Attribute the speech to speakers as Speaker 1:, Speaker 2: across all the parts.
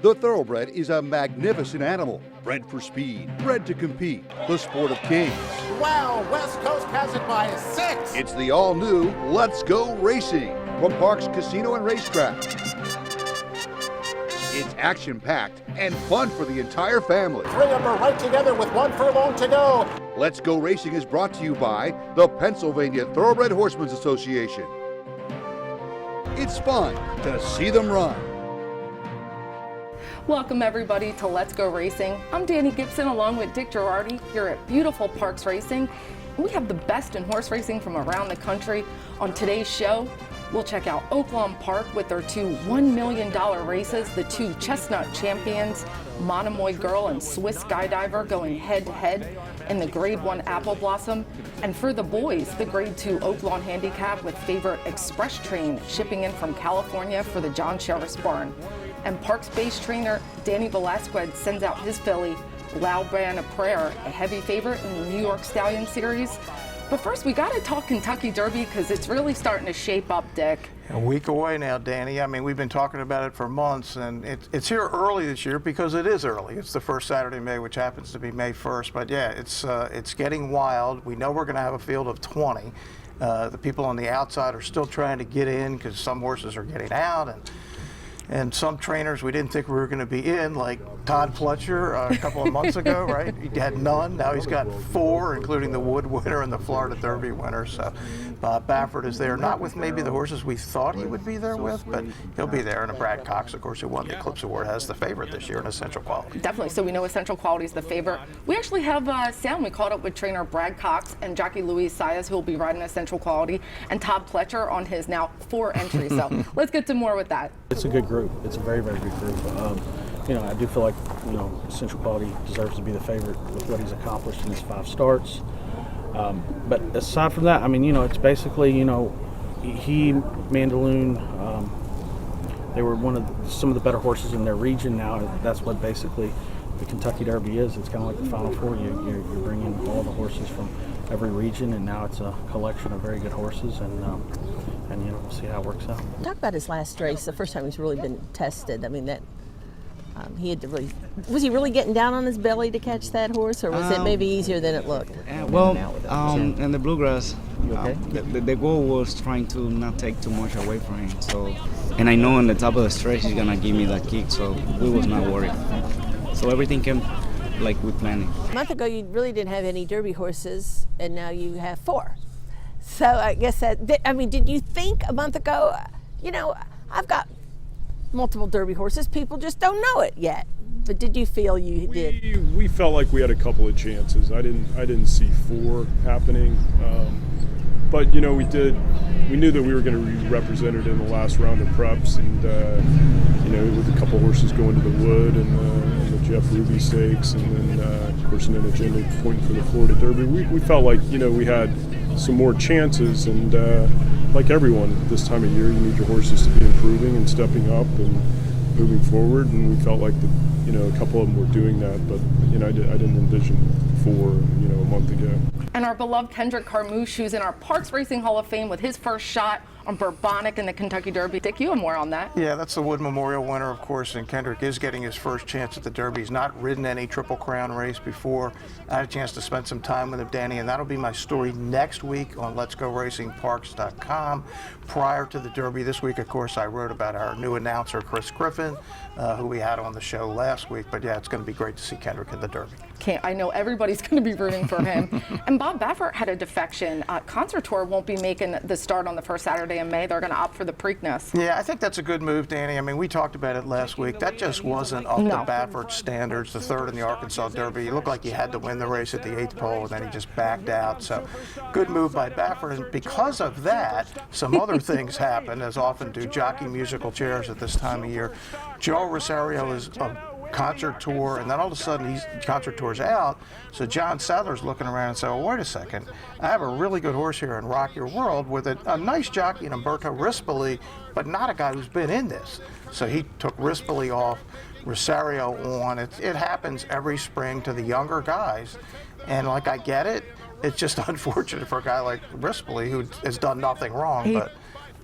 Speaker 1: The Thoroughbred is a magnificent animal, bred for speed, bred to compete, the sport of kings.
Speaker 2: Wow, West Coast has it by 6.
Speaker 1: It's the all-new Let's Go Racing from Parks Casino and Racetrack. It's action-packed and fun for the entire family.
Speaker 2: 3 of them are right together with 1 furlong to go.
Speaker 1: Let's Go Racing is brought to you by the Pennsylvania Thoroughbred Horsemen's Association. It's fun to see them run.
Speaker 3: Welcome everybody to Let's Go Racing. I'm Danny Gibson along with Dick Girardi here at beautiful Parks Racing. We have the best in horse racing from around the country. On today's show, we'll check out Oaklawn Park with their 2 $1 million races, the 2 Chestnut champions, Monomoy Girl and Swiss Skydiver going head to head in the Grade 1 Apple Blossom. And for the boys, the Grade 2 Oaklawn Handicap with favorite Express Train shipping in from California for the John Sheriff's Barn. And Parks-based trainer Danny Velasquez sends out his filly, Loud Brand of Prayer, a heavy favorite in the New York Stallion Series. But first, we got to talk Kentucky Derby because it's really starting to shape up, Dick.
Speaker 4: A week away now, Danny. I mean, we've been talking about it for months, and it's here early this year because it is early. It's the first Saturday in May, which happens to be May 1st. But yeah, it's getting wild. We know we're going to have a field of 20. The people on the outside are still trying to get in because some horses are getting out, and some trainers we didn't think we were going to be in, like Todd Fletcher a couple of months ago, right? He had none. Now he's got 4, including the Wood winner and the Florida Derby winner. So Bob Baffert is there, not with maybe the horses we thought he would be there with, but he'll be there. And Brad Cox, of course, who won the Eclipse Award, has the favorite this year in Essential Quality.
Speaker 3: Definitely. So we know Essential Quality is the favorite. We actually have sound. We caught up with trainer Brad Cox and jockey Luis Saez, who will be riding Essential Quality, and Todd Fletcher on his now 4 entries. So let's get to more with that.
Speaker 5: It's a good group. It's a very, very good group. I do feel like, Essential Quality deserves to be the favorite with what he's accomplished in his 5 starts. But aside from that, it's basically, he, Mandaloon, they were some of the better horses in their region now. That's what basically the Kentucky Derby is. It's kind of like the Final Four. You're bringing all the horses from every region, and now it's a collection of very good horses, and we'll see how it works out.
Speaker 6: Talk about his last race, the first time he's really been tested. He had to really, was he really getting down on his belly to catch that horse, or was it maybe easier than it looked?
Speaker 7: In the bluegrass, the goal was trying to not take too much away from him. So, and I know on the top of the stretch he's gonna give me that kick, so we was not worried. So everything came like we planned.
Speaker 6: A month ago, you really didn't have any Derby horses, and now you have 4. So I guess did you think a month ago, I've got multiple Derby horses, people just don't know it yet. But did you feel you did?
Speaker 8: We felt like we had a couple of chances. I didn't see 4 happening. But we knew that we were going to be represented in the last round of preps, and with a couple of horses going to the Wood and the Jeff Ruby Stakes, and then of course an agenda pointing for the Florida Derby. We felt like we had some more chances, and like everyone this time of year, you need your horses to be improving and stepping up and moving forward, and we felt like a couple of them were doing that, but I didn't envision 4 a month ago.
Speaker 3: And our beloved Kendrick Carmouche, who's in our Parks Racing Hall of Fame with his first shot on Bourbonic in the Kentucky Derby. Dick, you have more on that.
Speaker 4: Yeah, that's the Wood Memorial winner, of course, and Kendrick is getting his first chance at the Derby. He's not ridden any Triple Crown race before. I had a chance to spend some time with him, Danny, and that'll be my story next week on Let'sGoRacingParks.com. Prior to the Derby this week, of course, I wrote about our new announcer, Chris Griffin, who we had on the show last week. But yeah, it's going to be great to see Kendrick in the Derby.
Speaker 3: I know everybody's going to be rooting for him. And Bob Baffert had a defection. Concert Tour won't be making the start on the first Saturday in May. They're going to opt for the Preakness.
Speaker 4: Yeah, I think that's a good move, Danny. We talked about it last week. That just wasn't up to Baffert's standards. The 3rd in the Arkansas Derby. He looked like he had to win the race at the 8th pole, and then he just backed out. So good move by Baffert. And because of that, some other things happened, as often do jockey musical chairs at this time of year. Joe Rosario is Concert Tour, and then all of a sudden Concert Tour's out, so John Sadler's looking around and saying, well, wait a second, I have a really good horse here in Rock Your World with a nice jockey in Umberto Rispoli, but not a guy who's been in this. So he took Rispoli off, Rosario on. It happens every spring to the younger guys, and I get it. It's just unfortunate for a guy like Rispoli who has done nothing wrong, but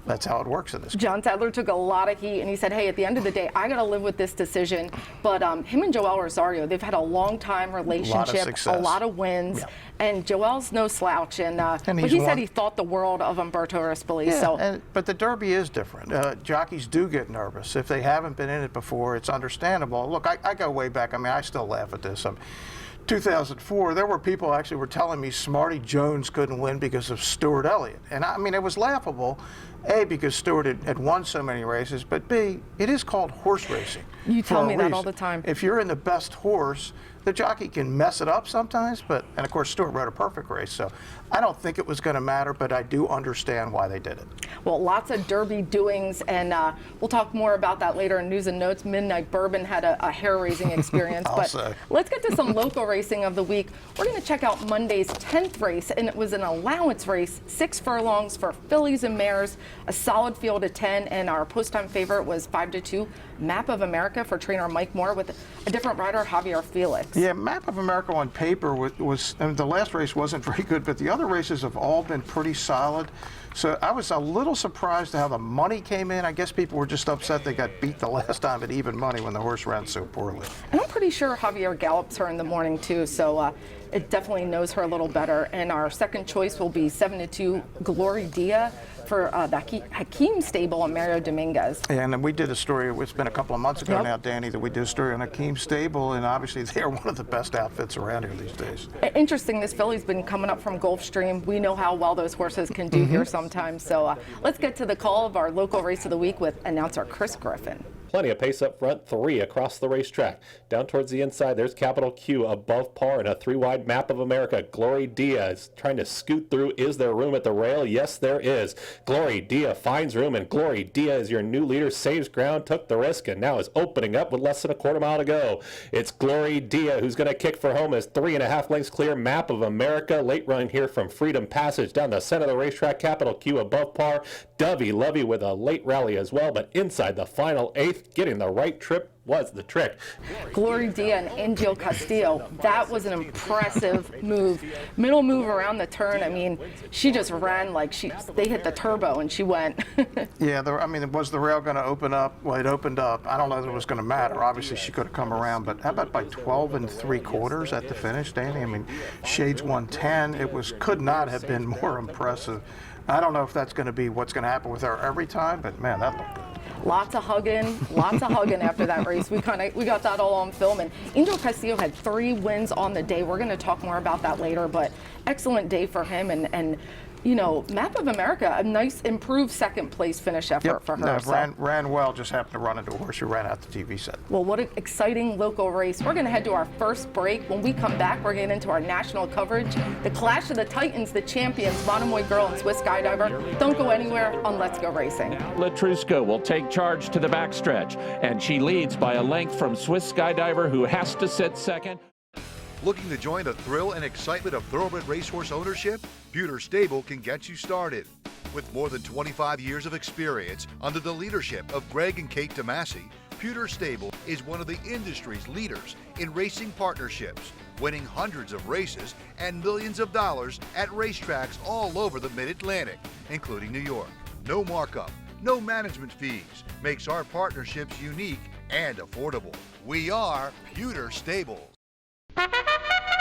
Speaker 4: That's how it works in this.
Speaker 3: John Sadler took a lot of heat, and he said, hey, at the end of the day, I got to live with this decision. But him and Joel Rosario, they've had a long-time relationship, a lot of wins, and Joel's no slouch. And but he said he thought the world of Umberto Rispoli.
Speaker 4: Yeah, but the Derby is different. Jockeys do get nervous. If they haven't been in it before, it's understandable. Look, I go way back. I mean, I still laugh at this. 2004, there were people actually were telling me Smarty Jones couldn't win because of Stuart Elliott. And I mean, it was laughable, A, because Stuart had won so many races, but B, it is called horse racing.
Speaker 3: You tell me that all the time.
Speaker 4: If you're in the best horse, the jockey can mess it up sometimes, and of course Stuart rode a perfect race, so I don't think it was going to matter, but I do understand why they did it.
Speaker 3: Well, lots of Derby doings, and we'll talk more about that later in News and Notes. Midnight Bourbon had a hair-raising experience, but let's get to some local racing of the week. We're going to check out Monday's 10th race, and it was an allowance race, 6 furlongs for fillies and mares, a solid field of 10, and our post-time favorite was 5-2, Map of America for trainer Mike Moore with a different rider, Javier Felix.
Speaker 4: Yeah, Map of America on paper was I mean, the last race wasn't very good, but the other races have all been pretty solid. So I was a little surprised at how the money came in. I guess people were just upset they got beat the last time at even money when the horse ran so poorly.
Speaker 3: And I'm pretty sure Javier gallops her in the morning too, so it definitely knows her a little better. And our second choice will be 7-2 Glory Dia for the Hakeem Stable and Mario Dominguez.
Speaker 4: And we did a story, it's been a couple of months ago now, Danny, that we did a story on Hakeem Stable, and obviously they're one of the best outfits around here these days.
Speaker 3: Interesting, this filly's been coming up from Gulfstream. We know how well those horses can do here sometimes. So let's get to the call of our local race of the week with announcer Chris Griffin.
Speaker 9: Plenty of pace up front, 3 across the racetrack. Down towards the inside, there's Capital Q above par and a 3-wide Map of America. Glory Dia is trying to scoot through. Is there room at the rail? Yes, there is. Glory Dia finds room, and Glory Dia is your new leader, saves ground, took the risk, and now is opening up with less than a quarter mile to go. It's Glory Dia who's going to kick for home as 3.5 lengths clear. Map of America, late run here from Freedom Passage down the center of the racetrack. Capital Q above par. Dovey Lovey with a late rally as well, but inside the final 8th, getting the right trip was the trick.
Speaker 3: Glory Dia and Angel Castillo, that was an impressive move. Middle move around the turn, I mean, she just ran like they hit the turbo and she went.
Speaker 4: Yeah, I mean, was the rail going to open up? Well, it opened up. I don't know that it was going to matter. Obviously, she could have come around, but how about by 12 3/4 at the finish, Danny? I mean, Shades 110, could not have been more impressive. I don't know if that's going to be what's going to happen with her every time, but man, that looked good.
Speaker 3: Lots of hugging after that race. We got that all on film. And Angel Castillo had 3 wins on the day. We're going to talk more about that later, but excellent day for him. And you know, Map of America, a nice improved second place finish effort for her.
Speaker 4: No, ran well, just happened to run into a horse who ran out the TV set.
Speaker 3: Well, what an exciting local race. We're going to head to our first break. When we come back, we're getting into our national coverage. The Clash of the Titans, the champions, Monomoy Girl and Swiss Skydiver. Don't go anywhere on Let's Go Racing.
Speaker 10: Latrusco will take charge to the backstretch, and she leads by a length from Swiss Skydiver, who has to sit second.
Speaker 1: Looking to join the thrill and excitement of thoroughbred racehorse ownership? Pewter Stable can get you started. With more than 25 years of experience under the leadership of Greg and Kate DeMasi, Pewter Stable is one of the industry's leaders in racing partnerships, winning hundreds of races and millions of dollars at racetracks all over the Mid-Atlantic, including New York. No markup, no management fees makes our partnerships unique and affordable. We are Pewter Stable.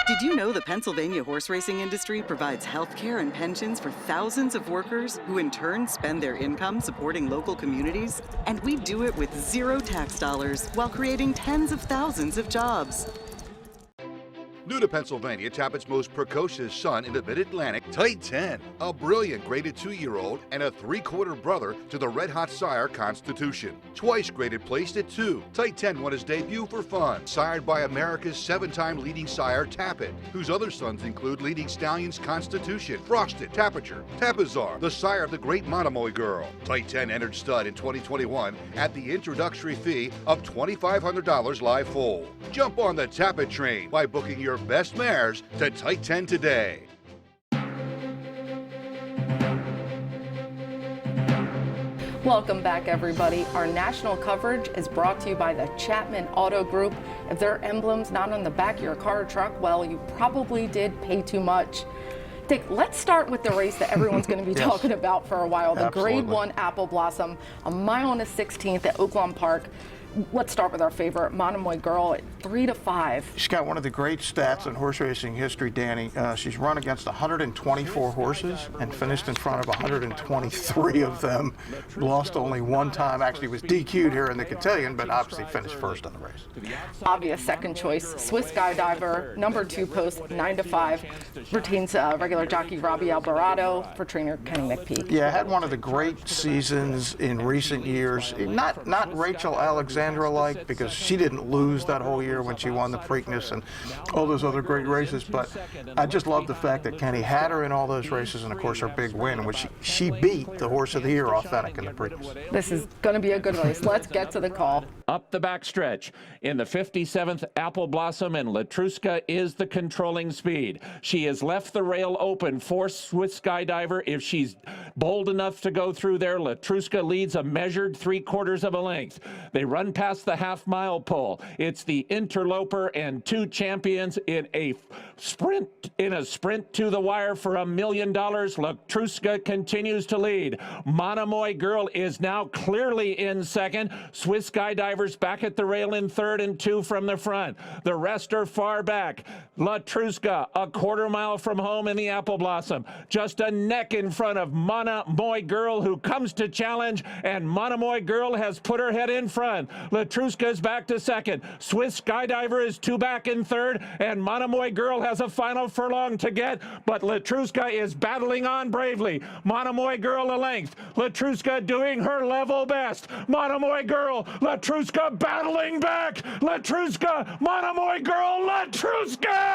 Speaker 11: Did you know the Pennsylvania horse racing industry provides health care and pensions for thousands of workers who in turn spend their income supporting local communities? And we do it with 0 tax dollars while creating tens of thousands of jobs.
Speaker 1: New to Pennsylvania, Tappett's most precocious son in the Mid-Atlantic, Tight 10, a brilliant graded 2-year-old and a 3/4 brother to the red-hot sire Constitution. Twice graded placed at 2, Tight 10 won his debut for fun, sired by America's 7-time leading sire Tappet, whose other sons include leading stallions Constitution, Frosted, Tapiture, Tapizar, the sire of the great Monomoy Girl. Tight 10 entered stud in 2021 at the introductory fee of $2,500 live full. Jump on the Tappet train by booking your best mares to Tight 10 today.
Speaker 3: Welcome back, everybody. Our national coverage is brought to you by the Chapman Auto Group. If their emblem's not on the back of your car or truck, well, you probably did pay too much. Dick, let's start with the race that everyone's going to be
Speaker 4: Yes.
Speaker 3: talking about for a while, the
Speaker 4: Absolutely.
Speaker 3: Grade 1 Apple Blossom, a mile and a 16th at Oaklawn Park. Let's start with our favorite, Monomoy Girl, at 3 to 5.
Speaker 4: She's got one of the great stats in horse racing history, Danny. She's run against 124 horses and finished in front of 123 of them. Lost only one time. Actually was DQ'd here in the cotillion, but obviously finished first on the race.
Speaker 3: Obvious second choice, Swiss Skydiver, number 2 post, 9 to 5. Retains regular jockey Robbie Alvarado for trainer Kenny McPeak.
Speaker 4: Yeah, had one of the great seasons in recent years. Not Rachel Alexandra-like, because she didn't lose that whole year when she won the Preakness and all those other great races, but I just love the fact that Kenny had her in all those races, and of course her big win, in which she beat the Horse of the Year Authentic in the Preakness.
Speaker 3: This is going to be a good race. Let's get to the call.
Speaker 10: Up the backstretch in the 57th Apple Blossom, and Latruska is the controlling speed. She has left the rail open for Swiss Skydiver. If she's bold enough to go through there, Latruska leads a measured 3/4 of a length. They run past the half-mile pole. It's the interloper and 2 champions in a sprint to the wire for $1 million. Latruska continues to lead. Monomoy Girl is now clearly in second. Swiss Skydivers back at the rail in third and 2 from the front. The rest are far back. Latruska a 1/4 mile from home in the Apple Blossom. Just a neck in front of Monomoy Girl, who comes to challenge, and Monomoy Girl has put her head in front. Latruska is back to second. Swiss Skydiver is 2 back in third, and Monomoy Girl has a final furlong to get, but Latruska is battling on bravely. Monomoy Girl a length. Latruska doing her level best. Monomoy Girl, Latruska battling back. Latruska, Monomoy Girl, Latruska!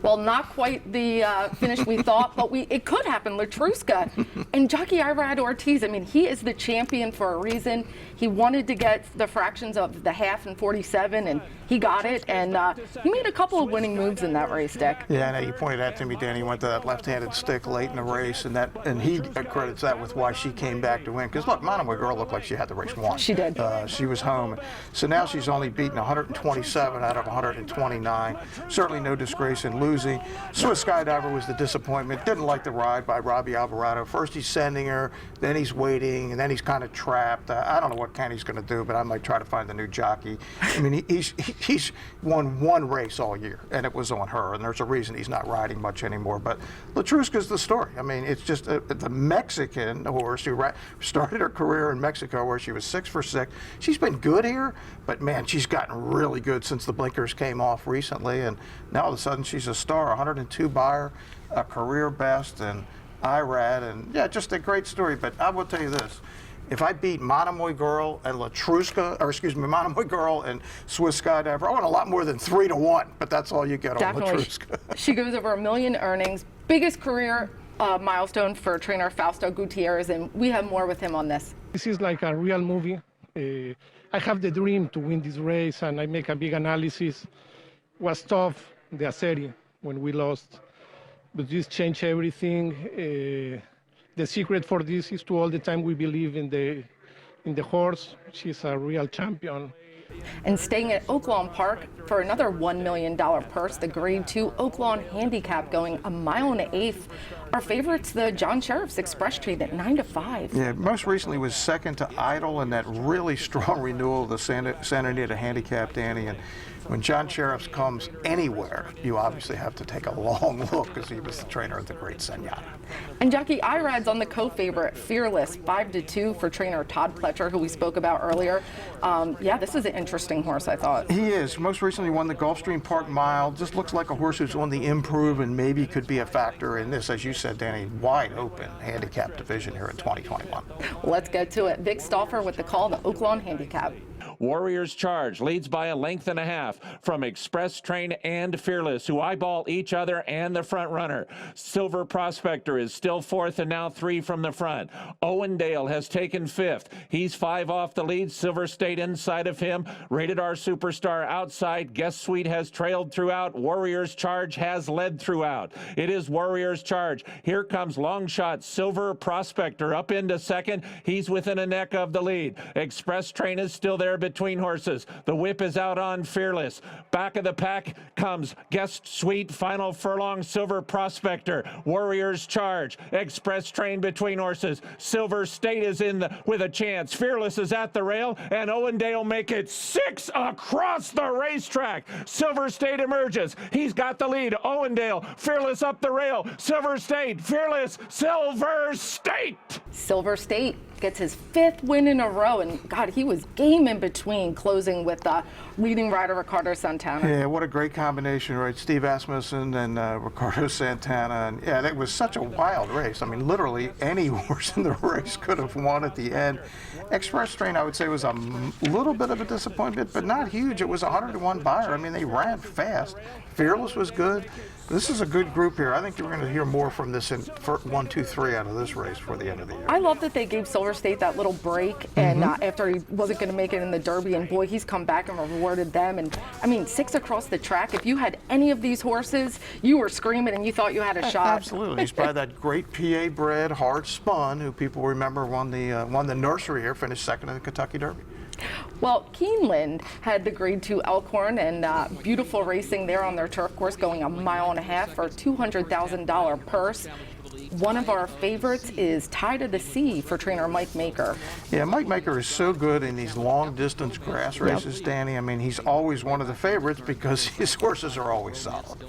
Speaker 3: Well, not quite the finish we thought, but it could happen. Latruska and Jockey Irad Ortiz, I mean, he is the champion for a reason. He wanted to get the fractions of the half and 47, and he got it, and he made a couple of winning moves in that race, Dick.
Speaker 4: Yeah, I know you pointed out to me, Danny, went to that left-handed stick late in the race, and he credits that with why she came back to win. Because look, Monomoy Girl looked like she had the race won.
Speaker 3: She did.
Speaker 4: She was home. So now she's only beaten 127 out of 129. Certainly no disgrace in losing. Swiss Skydiver was the disappointment. Didn't like the ride by Robbie Alvarado. First he's sending her, then he's waiting, and then he's kind of trapped. I don't know what Kenny's going to do, but I might try to find the new jockey. I mean, he's won one race all year, and it was on her, and there's a reason he's not riding much anymore. But Latruska's the story. I mean, it's just the Mexican horse who started her career in Mexico, where she was 6 for 6. She's been good here, but man, she's gotten really good since the blinkers came off recently, and now all of a sudden she's a star. 102 buyer, a career best, and Irad, and yeah, just a great story. But I will tell you this. If I beat Monomoy Girl and Monomoy Girl and Swiss Skydiver, I want a lot more than 3 to 1, but that's all you get on Latruska.
Speaker 3: She goes over $1 million earnings, biggest career milestone for trainer Fausto Gutierrez, and we have more with him on this.
Speaker 12: This is like a real movie. I have the dream to win this race, and I make a big analysis. It was tough, the serie, when we lost, but this changed everything. The secret for this is to all the time we believe in the horse. She's a real champion.
Speaker 3: And staying at Oaklawn Park for another $1 million purse, the Grade 2 Oaklawn Handicap going 1.1 miles. Our favorites, the John Sheriff's Express Treat at 9 to 5.
Speaker 4: Yeah, most recently was second to Idol in that really strong renewal of the Santa Anita Handicap, Danny. And when John Sheriff's comes anywhere, you obviously have to take a long look, because he was the trainer of the great Senora.
Speaker 3: And Jockey Irad's on the co-favorite, Fearless, 5 to 2 for trainer Todd Pletcher, who we spoke about earlier. Yeah, this is an interesting horse, I thought.
Speaker 4: He is. Most recently won the Gulfstream Park Mile. Just looks like a horse who's on the improve and maybe could be a factor in this, as you said, Danny, wide open handicap division here in 2021.
Speaker 3: Let's get to it. Vic Stauffer with the call, the Oaklawn Handicap.
Speaker 10: Warriors Charge leads by 1.5 lengths from Express Train and Fearless, who eyeball each other and the front runner. Silver Prospector is still 4th and now 3 from the front. Owendale has taken 5th. He's 5 off the lead. Silver State inside of him. Rated R Superstar outside. Guest Suite has trailed throughout. Warriors Charge has led throughout. It is Warriors Charge. Here comes long shot Silver Prospector up into second. He's within a neck of the lead. Express Train is still there between horses. The whip is out on Fearless. Back of the pack comes Guest Suite, Final Furlong, Silver Prospector, Warriors Charge, Express Train between horses. Silver State is with a chance. Fearless is at the rail, and Owendale make it 6 across the racetrack. Silver State emerges. He's got the lead. Owendale, Fearless up the rail. Silver State, Fearless, Silver State.
Speaker 3: Silver State gets his 5th win in a row, and God, he was game in between, closing with leading rider Ricardo Santana.
Speaker 4: Yeah, what a great combination, right? Steve Asmussen and Ricardo Santana, and yeah, that was such a wild race. I mean, literally any horse in the race could have won at the end. Express Train, I would say, was a little bit of a disappointment, but not huge. It was 100-to-1 buyer. I mean, they ran fast. Fearless was good. This is a good group here. I think you're going to hear more from this in 1, 2, 3 out of this race for the end of the year.
Speaker 3: I love that they gave Silver State that little break, and after he wasn't going to make it in the Derby, and boy, he's come back and rewarded them. And I mean, 6 across the track. If you had any of these horses, you were screaming and you thought you had a shot.
Speaker 4: Absolutely. He's by that great PA bred, hard spun, who people remember won the nursery here, finished 2nd in the Kentucky Derby.
Speaker 3: Well, Keeneland had the Grade 2 Elkhorn, and beautiful racing there on their turf course, going 1.5 miles for a $200,000 purse. One of our favorites is Tide of the Sea for trainer Mike Maker.
Speaker 4: Yeah, Mike Maker is so good in these long-distance grass races, Danny. I mean, he's always one of the favorites because his horses are always solid.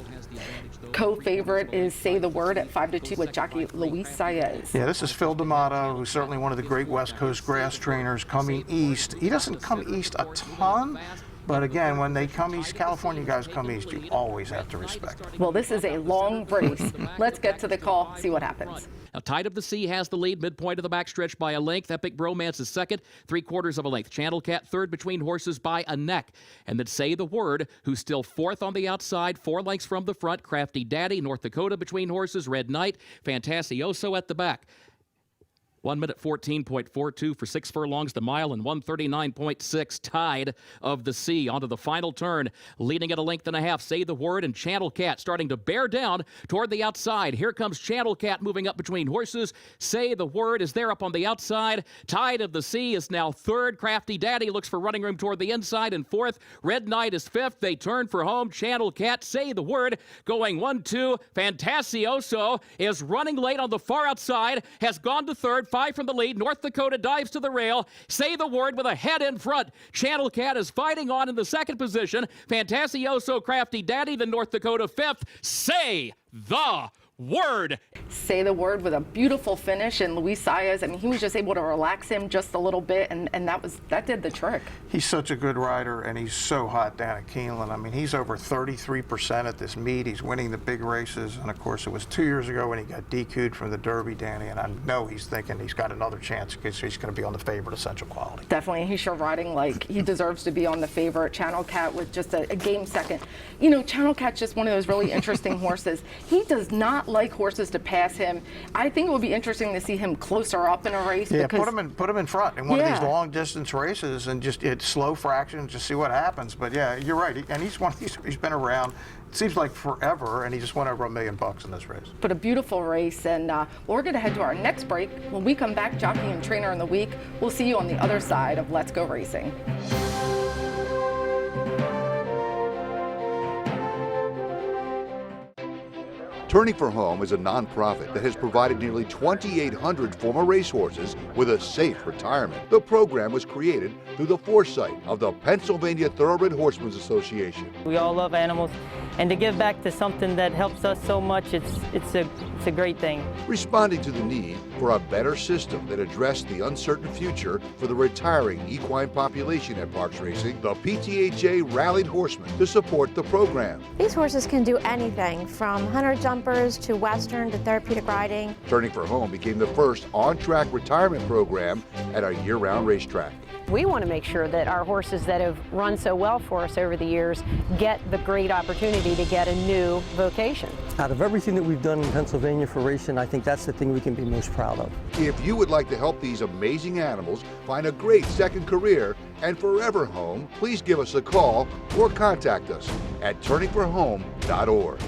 Speaker 3: Co-favorite is Say the Word at 5-2 with jockey Luis Saez.
Speaker 4: Yeah, this is Phil D'Amato, who's certainly one of the great West Coast grass trainers coming east. He doesn't come east a ton, but again, when they come east, California guys come east, you always have to respect them.
Speaker 3: Well, this is a long race. Let's get to the call, see what happens.
Speaker 13: Now, Tide of the Sea has the lead, midpoint of the backstretch by a length. Epic Bromance is second, 3/4 of a length. Channel Cat third between horses by a neck. And then Say the Word, who's still 4th on the outside, 4 lengths from the front. Crafty Daddy, North Dakota between horses. Red Knight, Fantasioso at the back. 1 minute 14.42 for 6 furlongs to mile and 139.6. Tide of the Sea onto the final turn, leading at a length and a half. Say the Word and Channel Cat starting to bear down toward the outside. Here comes Channel Cat moving up between horses. Say the Word is there up on the outside. Tide of the Sea is now 3rd. Crafty Daddy looks for running room toward the inside and 4th. Red Knight is 5th. They turn for home. Channel Cat, Say the Word going 1-2. Fantasioso is running late on the far outside, has gone to 3rd. 5 from the lead. North Dakota dives to the rail. Say the Word with a head in front. Channel Cat is fighting on in the 2nd position. Fantasioso, Crafty Daddy, the North Dakota 5th. Say the Word.
Speaker 3: Say the Word with a beautiful finish, and Luis Saez, I mean, he was just able to relax him just a little bit, and that did the trick.
Speaker 4: He's such a good rider, and he's so hot down at Keeneland. I mean, he's over 33% at this meet. He's winning the big races, and of course, it was 2 years ago when he got DQ'd from the Derby, Danny, and I know he's thinking he's got another chance because he's going to be on the favorite Essential Quality.
Speaker 3: Definitely, he's sure riding like he deserves to be on the favorite. Channel Cat with just a game second. You know, Channel Cat's just one of those really interesting horses. He does not like horses to pass him. I think it would be interesting to see him closer up in a race.
Speaker 4: Yeah,
Speaker 3: because,
Speaker 4: put him in front in one of these long distance races and just slow fractions, just see what happens. But yeah, you're right. And he's one of these. He's been around. It seems like forever, and he just won over $1 million in this race.
Speaker 3: But a beautiful race, and we're going to head to our next break. When we come back, Jockey and Trainer in the Week. We'll see you on the other side of Let's Go Racing.
Speaker 1: Turning for Home is a nonprofit that has provided nearly 2,800 former racehorses with a safe retirement. The program was created through the foresight of the Pennsylvania Thoroughbred Horsemen's Association.
Speaker 14: We all love animals, and to give back to something that helps us so much, it's a great thing.
Speaker 1: Responding to the need for a better system that addressed the uncertain future for the retiring equine population at Parks Racing, the PTHA rallied horsemen to support the program.
Speaker 15: These horses can do anything from hunter jumpers to western to therapeutic riding.
Speaker 1: Turning for Home became the first on-track retirement program at a year-round racetrack.
Speaker 16: We want to make sure that our horses that have run so well for us over the years get the great opportunity to get a new vocation.
Speaker 17: Out of everything that we've done in Pennsylvania for racing, I think that's the thing we can be most proud of.
Speaker 1: If you would like to help these amazing animals find a great second career and forever home, please give us a call or contact us at turningforhome.org.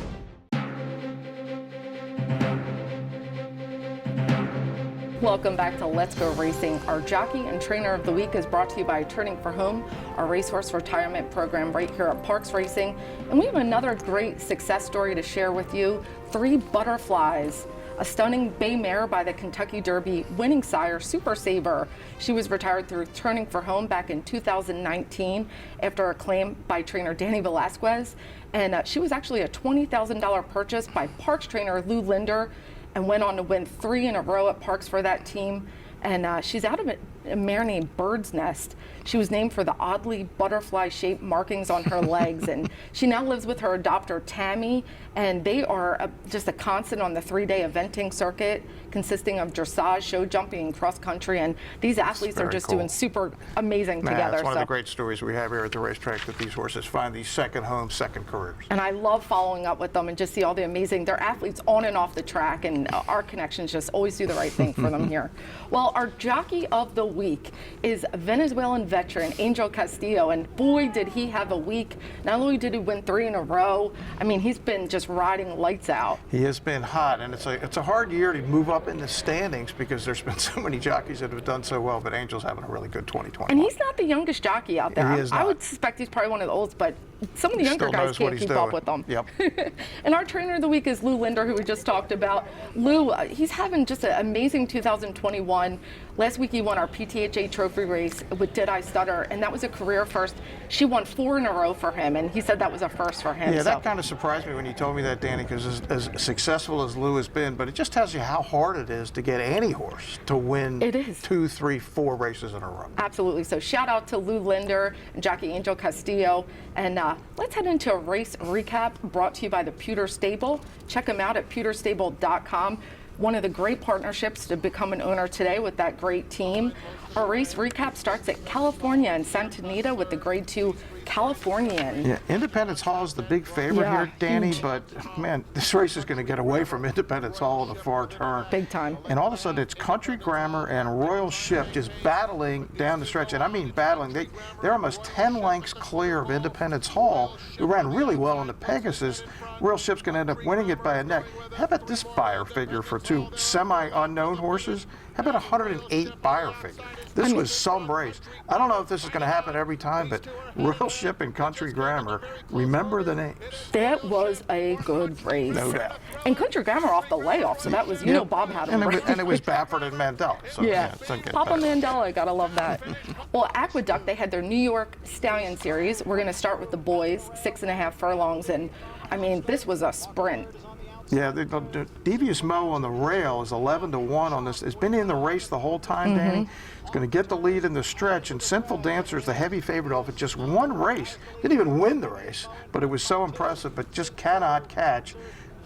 Speaker 3: Welcome back to Let's Go Racing. Our Jockey and Trainer of the Week is brought to you by Turning for Home, our racehorse retirement program right here at Parks Racing. And we have another great success story to share with you. 3 Butterflies, a stunning bay mare by the Kentucky Derby winning sire, Super Saber. She was retired through Turning for Home back in 2019 after a claim by trainer Danny Velasquez. And she was actually a $20,000 purchase by Parks trainer Lou Linder, and went on to win 3 in a row at Parks for that team. And she's out of a mare named Bird's Nest. She was named for the oddly butterfly-shaped markings on her legs, and she now lives with her adopter, Tammy, and they are just a constant on the 3-day eventing circuit, consisting of dressage, show jumping, and cross-country, and these athletes are just doing super amazing together.
Speaker 4: It's one of the great stories we have here at the racetrack, that these horses find these second homes, second careers.
Speaker 3: And I love following up with them and just see all the amazing, they're athletes on and off the track, and our connections just always do the right thing for them here. Well, our Jockey of the Week is Venezuelan veteran Angel Castillo, and boy did he have a week. Not only did he win 3 in a row, I mean, he's been just riding lights out.
Speaker 4: He has been hot, and it's a hard year to move up in the standings because there's been so many jockeys that have done so well, but Angel's having a really good 2020.
Speaker 3: And he's not the youngest jockey out there.
Speaker 4: He is not.
Speaker 3: I would suspect he's probably one of the oldest, but some of the younger guys can't keep up with them.
Speaker 4: Yep.
Speaker 3: And our trainer of the week is Lou Linder, who we just talked about. Lou, he's having just an amazing 2021. Last week he won our PTHA trophy race with Did I Stutter, and that was a career first. She won 4 in a row for him, and he said that was a first for him.
Speaker 4: Yeah, that kind of surprised me when you told me that, Danny, because as successful as Lou has been, but it just tells you how hard it is to get any horse to win 2, 3, 4 races in a row.
Speaker 3: Absolutely. So shout out to Lou Linder and jockey Angel Castillo. And let's head into a race recap brought to you by the Pewter Stable. Check them out at pewterstable.com. One of the great partnerships to become an owner today with that great team. Our race recap starts at California and Santa Anita with the Grade 2 Californian.
Speaker 4: Yeah, Independence Hall is the big favorite here, Danny, but man, this race is going to get away from Independence Hall in the far turn.
Speaker 3: Big time.
Speaker 4: And all of a sudden it's Country Grammar and Royal Ship just battling down the stretch, and I mean battling. They're almost 10 lengths clear of Independence Hall, who ran really well in the Pegasus. Royal Ship's going to end up winning it by a neck. How about this buyer figure for 2 semi-unknown horses? How about 108 buyer figure? This was some race. I don't know if this is going to happen every time, but Royal Ship and Country Grammar, remember the names.
Speaker 3: That was a good race.
Speaker 4: No doubt.
Speaker 3: And Country Grammar off the layoff, so that was, you know, Bob had him.
Speaker 4: And it was Baffert and Mandela. So,
Speaker 3: yeah, Papa
Speaker 4: better.
Speaker 3: Mandela, gotta love that. Well, Aqueduct, they had their New York Stallion Series. We're gonna start with the boys, 6.5 furlongs, and I mean, this was a sprint.
Speaker 4: Yeah, the Devious Mo on the rail is 11-1 on this. It's been in the race the whole time, Danny. It's going to get the lead in the stretch, and Sinful Dancer is the heavy favorite off of just 1 race. Didn't even win the race, but it was so impressive, but just cannot catch.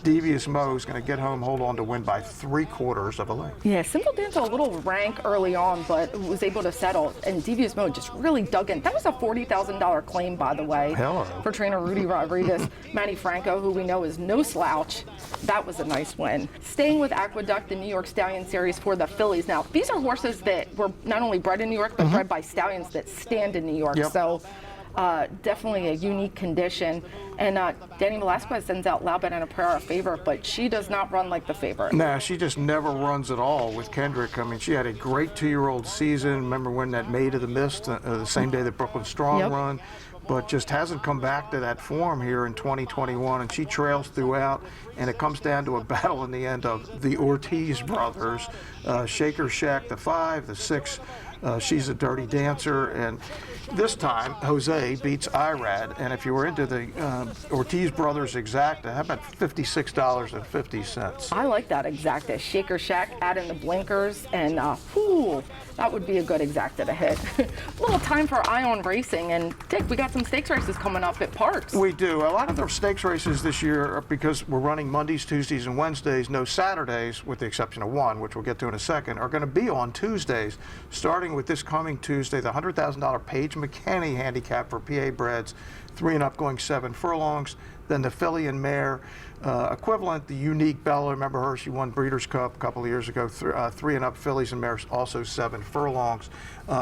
Speaker 4: Devious Mo is going to get home, hold on to win by 3/4 of a length.
Speaker 3: Yeah, Simple Dance a little rank early on, but was able to settle, and Devious Mo just really dug in. That was a $40,000 claim, by the way, for trainer Rudy Rodriguez. Manny Franco, who we know is no slouch, that was a nice win. Staying with Aqueduct, the New York Stallion Series for the fillies. Now, these are horses that were not only bred in New York, but bred by stallions that stand in New York. So definitely a unique condition. And Danny Velasquez sends out Laubet and a Pereira favorite, but she does not run like the favorite.
Speaker 4: Nah, she just never runs at all with Kendrick. I mean, she had a great 2-year-old season. Remember when that Maid of the Mist, the same day that Brooklyn Strong run, but just hasn't come back to that form here in 2021, and she trails throughout, and it comes down to a battle in the end of the Ortiz brothers, Shaker Shack, the 5, the 6, she's a Dirty Dancer, and this time Jose beats Irad, and if you were into the Ortiz brothers exacta, how about $56.50?
Speaker 3: I like that exacta. Shaker Shack, add in the blinkers, and whew, that would be a good exacta to hit. A little time for Ion Racing, and Dick, we got some stakes races coming up at Parks.
Speaker 4: We do. A lot of the stakes races this year are because we're running Mondays, Tuesdays, and Wednesdays, no Saturdays, with the exception of one, which we'll get to in a second, are going to be on Tuesdays, starting with this coming Tuesday, the $100,000 Paige McKenney handicap for PA breds, 3 and up going 7 furlongs. Then the filly and mare equivalent, the Unique Bella, remember her, she won Breeders' Cup a couple of years ago, 3 and up fillies and mares, also 7 furlongs.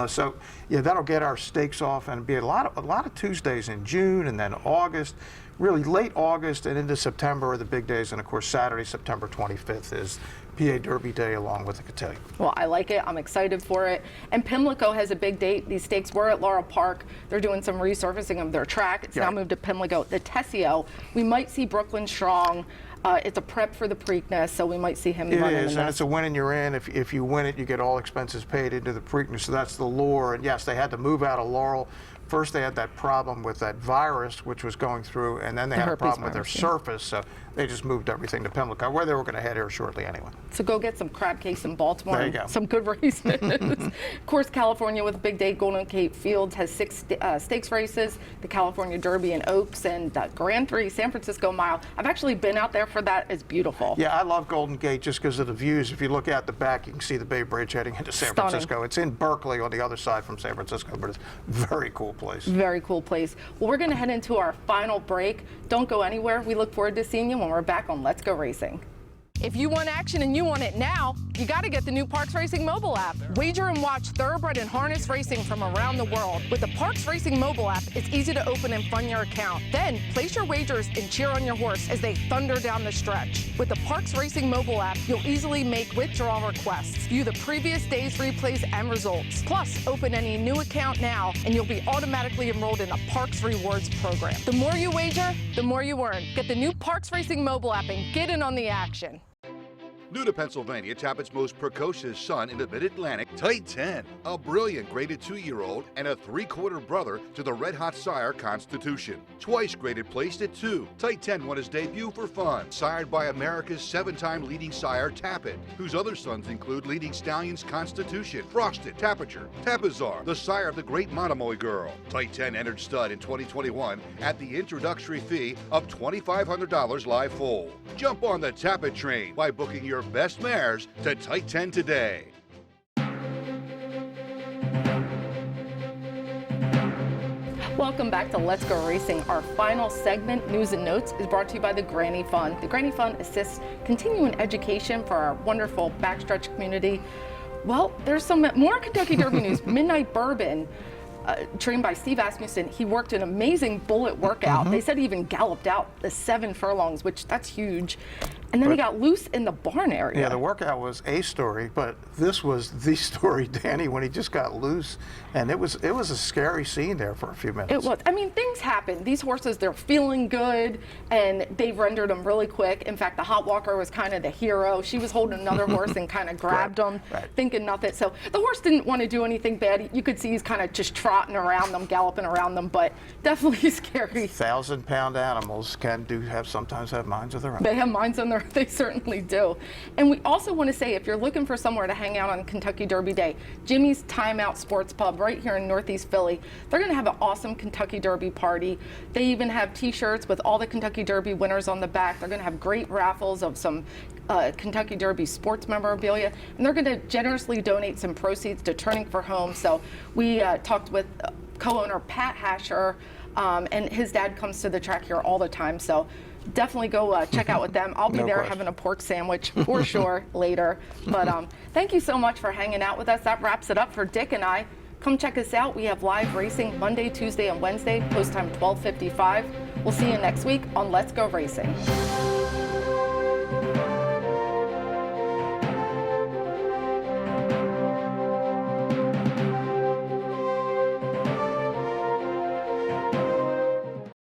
Speaker 4: So yeah, that'll get our stakes off, and be a lot of Tuesdays in June, and then August, really late August and into September are the big days, and of course Saturday, September 25th is PA Derby Day along with the Kentucky.
Speaker 3: Well, I like it. I'm excited for it. And Pimlico has a big date. These stakes were at Laurel Park. They're doing some resurfacing of their track. It's now moved to Pimlico. The Tessio, we might see Brooklyn Strong. It's a prep for the Preakness, so we might see him running.
Speaker 4: It is, and it's a win and you're in. If you win it, you get all expenses paid into the Preakness, so that's the lure. And yes, they had to move out of Laurel. First, they had that problem with that virus, which was going through, and then they had a problem with their surface, so they just moved everything to Pimlico, where they were going to head here shortly anyway.
Speaker 3: So go get some crab cakes in Baltimore.
Speaker 4: There you go.
Speaker 3: Some good races. Of course, California with a big day. Golden Gate Fields has 6 stakes races, the California Derby in Oaks, and the Grand Prix San Francisco Mile. I've actually been out there for that. It's beautiful.
Speaker 4: Yeah, I love Golden Gate just because of the views. If you look out the back, you can see the Bay Bridge heading into San Francisco. It's in Berkeley on the other side from San Francisco, but it's a very cool place.
Speaker 3: Very cool place. Well, we're going to head into our final break. Don't go anywhere. We look forward to seeing you when we're back on Let's Go Racing. If you want action and you want it now, you got to get the new Parks Racing mobile app. Wager and watch thoroughbred and harness racing from around the world. With the Parks Racing mobile app, it's easy to open and fund your account. Then place your wagers and cheer on your horse as they thunder down the stretch. With the Parks Racing mobile app, you'll easily make withdrawal requests, view the previous day's replays and results. Plus, open any new account now and you'll be automatically enrolled in the Parks Rewards program. The more you wager, the more you earn. Get the new Parks Racing mobile app and get in on the action.
Speaker 1: New to Pennsylvania, Tappett's most precocious son in the Mid-Atlantic, Tight 10, a brilliant graded 2-year-old and a 3/4 brother to the red-hot sire Constitution. Twice graded placed at 2, Tight 10 won his debut for fun, sired by America's 7-time leading sire Tappet, whose other sons include leading stallions Constitution, Frosted, Tapiture, Tapizar, the sire of the great Monomoy girl. Tight 10 entered stud in 2021 at the introductory fee of $2,500 live full. Jump on the Tappet train by booking your best mares to Tight 10 today.
Speaker 3: Welcome back to Let's Go Racing. Our final segment, News and Notes, is brought to you by the Granny Fund. The Granny Fund assists continuing education for our wonderful backstretch community. Well, there's some more Kentucky Derby news. Midnight Bourbon, trained by Steve Asmussen, he worked an amazing bullet workout. They said he even galloped out the 7 furlongs, which that's huge. And then he got loose in the barn area.
Speaker 4: Yeah, the workout was a story, but this was the story, Danny, when he just got loose. And it was a scary scene there for a few minutes.
Speaker 3: It was. I mean, things happen. These horses, they're feeling good, and they've rendered them really quick. In fact, the Hot Walker was kind of the hero. She was holding another horse and kind of grabbed him, thinking nothing. So the horse didn't want to do anything bad. You could see he's kind of just trotting around them, galloping around them, but definitely scary.
Speaker 4: 1,000-pound animals sometimes have minds of their own.
Speaker 3: They have minds on their. They certainly do. And we also want to say, if you're looking for somewhere to hang out on Kentucky Derby Day, Jimmy's Timeout Sports Pub right here in Northeast Philly, they're going to have an awesome Kentucky Derby party. They even have t-shirts with all the Kentucky Derby winners on the back. They're going to have great raffles of some Kentucky Derby sports memorabilia, and they're going to generously donate some proceeds to Turning for Home. So we talked with co-owner Pat Hasher, and his dad comes to the track here all the time. So definitely go check out with them. I'll be there having a pork sandwich for sure later. But thank you so much for hanging out with us. That wraps it up for Dick and I. Come check us out. We have live racing Monday, Tuesday, and Wednesday, post time 12:55. We'll see you next week on Let's Go Racing.